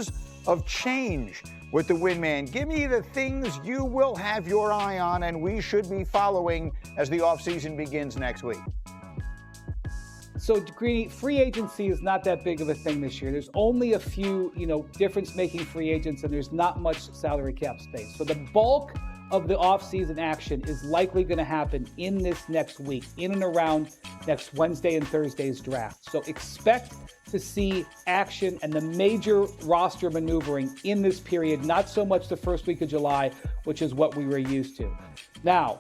times of change with the Windman. Give me the things you will have your eye on and we should be following as the offseason begins next week. So, Greeny, free agency is not that big of a thing this year. There's only a few, difference-making free agents, and there's not much salary cap space. So the bulk of the offseason action is likely going to happen in this next week, in and around next Wednesday and Thursday's draft. So expect to see action and the major roster maneuvering in this period, not so much the first week of July, which is what we were used to. Now,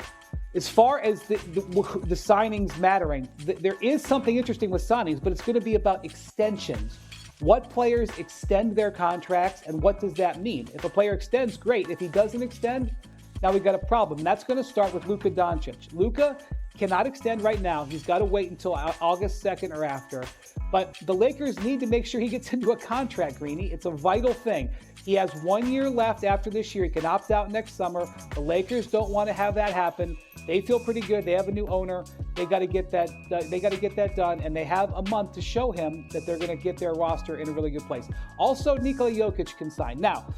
as far as the signings mattering, there is something interesting with signings, but it's going to be about extensions. What players extend their contracts, and what does that mean? If a player extends, great. If he doesn't extend, now we've got a problem. And that's going to start with Luka Doncic. Luka cannot extend right now. He's got to wait until August 2nd or after. But the Lakers need to make sure he gets into a contract, Greeny. It's a vital thing. He has 1 year left after this year. He can opt out next summer. The Lakers don't want to have that happen. They feel pretty good. They have a new owner. They got to get that. They got to get that done, and they have a month to show him that they're going to get their roster in a really good place. Also, Nikola Jokic can sign now.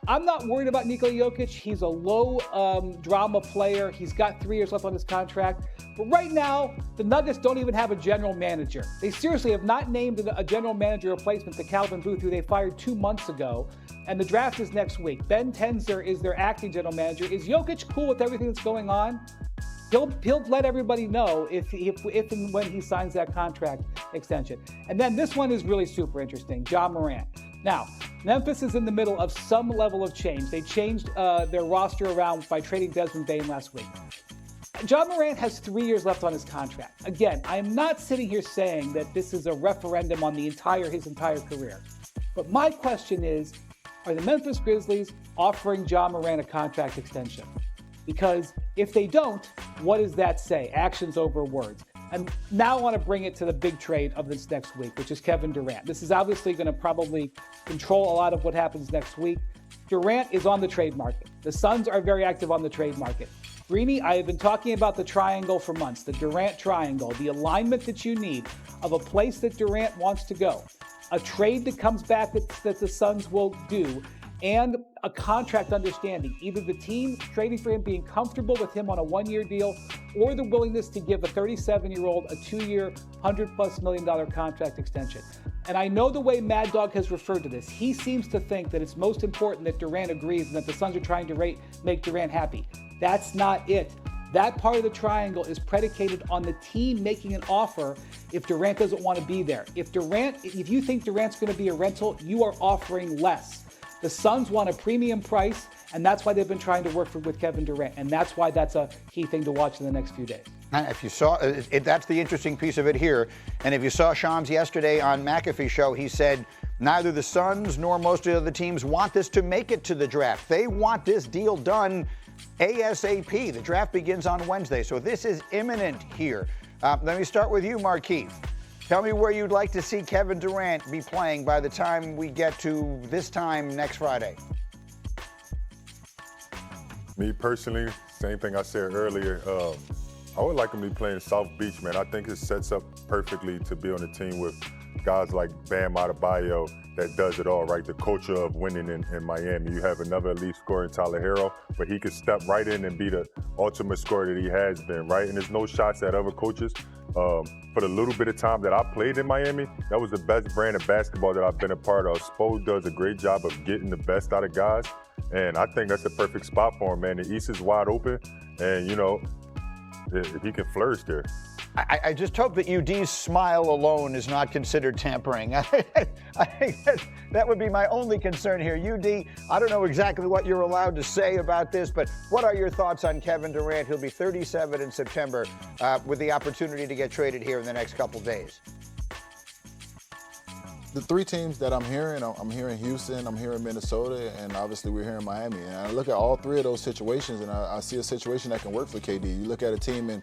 I'm not worried about Nikola Jokic. He's a low drama player. He's got 3 years left on his contract. But right now, the Nuggets don't even have a general manager. They seriously have not named a general manager replacement to Calvin Booth, who they fired 2 months ago. And the draft is next week. Ben Tenzer is their acting general manager. Is Jokic cool with everything that's going on? He'll let everybody know if and when he signs that contract extension. And then this one is really super interesting. Ja Morant. Now, Memphis is in the middle of some level of change. They changed their roster around by trading Desmond Bane last week. Ja Morant has 3 years left on his contract. Again, I am not sitting here saying that this is a referendum on his entire career. But my question is, are the Memphis Grizzlies offering Ja Morant a contract extension? Because if they don't, what does that say? Actions over words. And now I want to bring it to the big trade of this next week, which is Kevin Durant. This is obviously going to probably control a lot of what happens next week. Durant is on the trade market. The Suns are very active on the trade market. Greeny, I have been talking about the triangle for months, the Durant triangle, the alignment that you need of a place that Durant wants to go, a trade that comes back that the Suns will do, and a contract understanding. Either the team trading for him, being comfortable with him on a 1-year deal, or the willingness to give a 37-year-old a 2-year, $100+ million contract extension. And I know the way Mad Dog has referred to this. He seems to think that it's most important that Durant agrees and that the Suns are trying to make Durant happy. That's not it. That part of the triangle is predicated on the team making an offer if Durant doesn't want to be there. If you think Durant's going to be a rental, you are offering less. The Suns want a premium price, and that's why they've been trying to work with Kevin Durant, and that's why that's a key thing to watch in the next few days. If you saw, that's the interesting piece of it here. And if you saw Shams yesterday on McAfee's show, he said neither the Suns nor most of the other teams want this to make it to the draft. They want this deal done ASAP. The draft begins on Wednesday, so this is imminent here. Let me start with you, Markeith. Tell me where you'd like to see Kevin Durant be playing by the time we get to this time next Friday. Me personally, same thing I said earlier. I would like him to be playing South Beach, man. I think it sets up perfectly to be on a team with guys like Bam Adebayo that does it all, right? The culture of winning in Miami. You have another elite scorer in Tyler Herro, but he could step right in and be the ultimate scorer that he has been, right? And there's no shots at other coaches. For the little bit of time that I played in Miami, that was the best brand of basketball that I've been a part of. Spo does a great job of getting the best out of guys, and I think that's the perfect spot for him, man. The East is wide open, and, he can flourish there. I just hope that UD's smile alone is not considered tampering. I think that would be my only concern here. UD, I don't know exactly what you're allowed to say about this, but what are your thoughts on Kevin Durant? He'll be 37 in September with the opportunity to get traded here in the next couple days. The three teams that I'm hearing Houston, I'm hearing Minnesota, and obviously we're here in Miami. And I look at all three of those situations, and I see a situation that can work for KD. You look at a team in,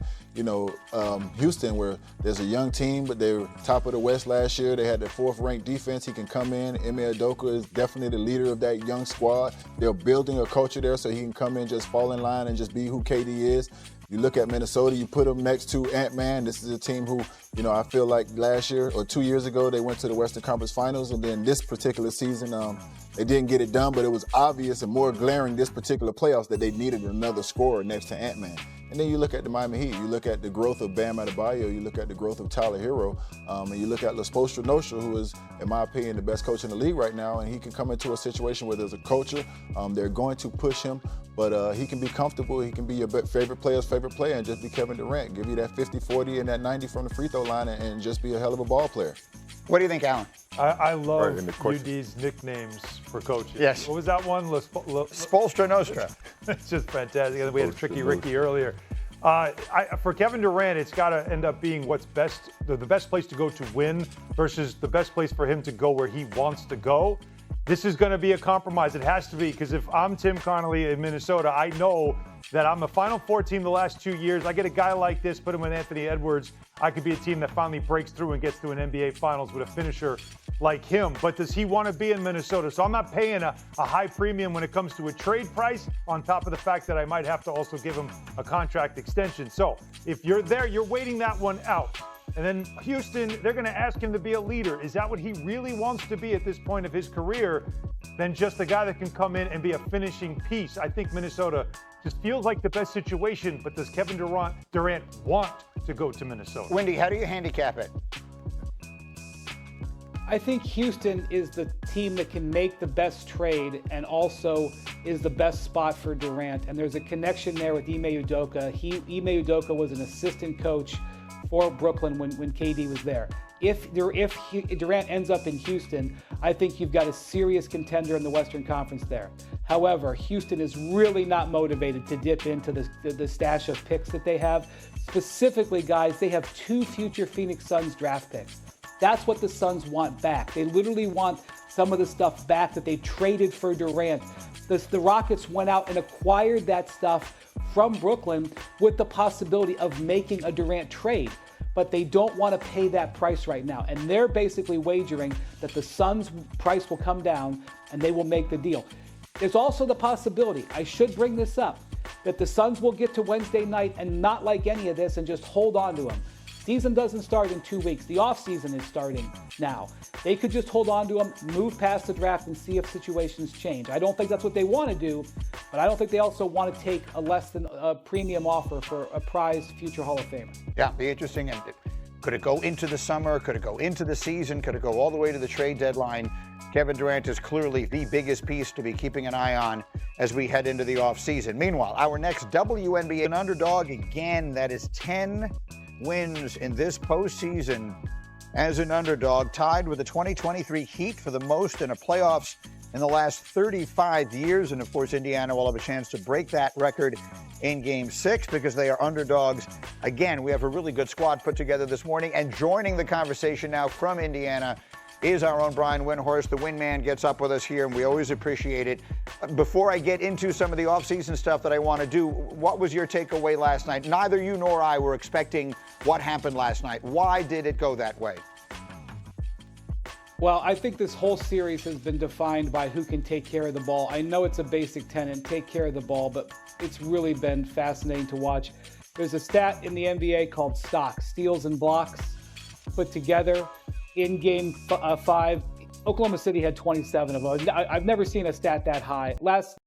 Houston, where there's a young team, but they were top of the West last year. They had the 4th-ranked defense. He can come in. Ime Udoka is definitely the leader of that young squad. They're building a culture there so he can come in, just fall in line, and just be who KD is. You look at Minnesota, you put them next to Ant-Man. This is a team who, I feel like last year or 2 years ago, they went to the Western Conference Finals. And then this particular season, They didn't get it done, but it was obvious and more glaring this particular playoffs that they needed another scorer next to Ant-Man. And then you look at the Miami Heat, you look at the growth of Bam Adebayo, you look at the growth of Tyler Hero, and you look at Spoelstra, who is, in my opinion, the best coach in the league right now, and he can come into a situation where there's a culture. They're going to push him, but he can be comfortable. He can be your favorite player's favorite player and just be Kevin Durant, give you that 50-40 and that 90 from the free throw line and just be a hell of a ball player. What do you think, Alan? I love UD's nicknames for coaches. Yes. What was that one? Spoelstra. It's just fantastic. And we had Tricky Ricky earlier. For Kevin Durant, it's got to end up being what's best, the best place to go to win versus the best place for him to go where he wants to go. This is going to be a compromise. It has to be, because if I'm Tim Connolly in Minnesota, I know that I'm a Final Four team the last 2 years. I get a guy like this, put him with Anthony Edwards. I could be a team that finally breaks through and gets to an NBA Finals with a finisher like him. But does he want to be in Minnesota? So I'm not paying a high premium when it comes to a trade price, on top of the fact that I might have to also give him a contract extension. So if you're there, you're waiting that one out. And then Houston, they're going to ask him to be a leader. Is that what he really wants to be at this point of his career? Than just a guy that can come in and be a finishing piece. I think Minnesota just feels like the best situation, but does Kevin Durant want to go to Minnesota? Wendy, how do you handicap it? I think Houston is the team that can make the best trade and also is the best spot for Durant. And there's a connection there with Ime Udoka. Ime Udoka was an assistant coach for Brooklyn when KD was there. If Durant ends up in Houston, I think you've got a serious contender in the Western Conference there. However, Houston is really not motivated to dip into the stash of picks that they have. Specifically, guys, they have 2 future Phoenix Suns draft picks. That's what the Suns want back. They literally want some of the stuff back that they traded for Durant. The Rockets went out and acquired that stuff from Brooklyn with the possibility of making a Durant trade. But they don't want to pay that price right now. And they're basically wagering that the Suns' price will come down and they will make the deal. There's also the possibility, I should bring this up, that the Suns will get to Wednesday night and not like any of this and just hold on to him. Season doesn't start in 2 weeks. The offseason is starting now. They could just hold on to him, move past the draft, and see if situations change. I don't think that's what they want to do, but I don't think they also want to take a less than a premium offer for a prized future Hall of Famer. Yeah, be interesting. And could it go into the summer? Could it go into the season? Could it go all the way to the trade deadline? Kevin Durant is clearly the biggest piece to be keeping an eye on as we head into the offseason. Meanwhile, our next WNBA, an underdog again. That is 10 wins in this postseason as an underdog, tied with the 2023 Heat for the most in a playoffs in the last 35 years. And of course, Indiana will have a chance to break that record in Game 6 because they are underdogs. Again, we have a really good squad put together this morning, and joining the conversation now from Indiana is our own Brian Windhorst. The Windman gets up with us here, and we always appreciate it. Before I get into some of the offseason stuff that I want to do, what was your takeaway last night? Neither you nor I were expecting what happened last night. Why did it go that way? Well, I think this whole series has been defined by who can take care of the ball. I know it's a basic tenet, take care of the ball, but it's really been fascinating to watch. There's a stat in the NBA called stocks, steals and blocks put together. In Game 5, Oklahoma City had 27 of those. I've never seen a stat that high. Last